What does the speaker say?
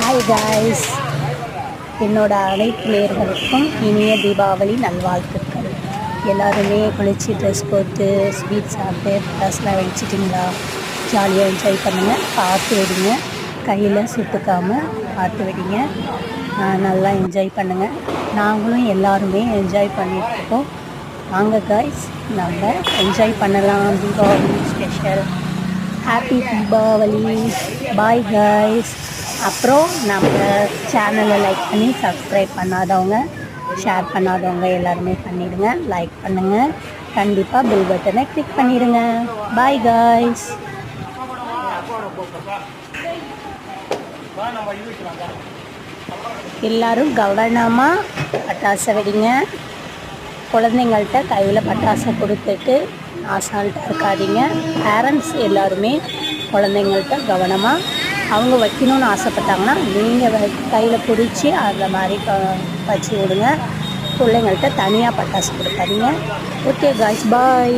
Hi guys, என்னோட அனைத்து நேயர்களுக்கும் இனிய தீபாவளி நல்வாழ்த்துக்கள். எல்லாருமே குளிச்சு ட்ரெஸ் போட்டு ஸ்வீட் சாப்பிட்டு பட்டாசுலாம் வெடிச்சிட்டிங்களா? ஜாலியாக என்ஜாய் பண்ணுங்கள். பார்த்து வெடிங்க, கையில் சுட்டுக்காமல் பார்த்து வெடிங்க. நல்லா என்ஜாய் பண்ணுங்கள். நாங்களும் எல்லாருமே என்ஜாய் பண்ணிகிட்ருக்கோம். வாங்க காய்ஸ், நம்ம என்ஜாய் பண்ணலாம். Deepavali special. Happy Deepavali. Bye guys. அப்புறம் நம்ம சேனலை லைக் பண்ணி சப்ஸ்கிரைப் பண்ணாதவங்க, ஷேர் பண்ணாதவங்க எல்லாருமே பண்ணிடுங்க. லைக் பண்ணுங்கள். கண்டிப்பாக பெல் பட்டனை கிளிக் பண்ணிடுங்க. Bye guys. எல்லோரும் கவனமாக பட்டாசை வெடிங்க. குழந்தைங்கள்ட்ட கையில் பட்டாசை கொடுத்துட்டு அசால்ட்டாக இருக்காதீங்க. பேரண்ட்ஸ் எல்லாருமே குழந்தைங்கள்ட்ட கவனமாக, அவங்க வைக்கணும்னு ஆசைப்பட்டாங்கன்னா நீங்கள் கையில் பிடிச்சி அந்த மாதிரி வச்சு விடுங்க. பிள்ளைங்கள்ட்ட தனியாக பட்டாசு கொடுக்காதீங்க. ஓகே காய்ஸ், பாய்.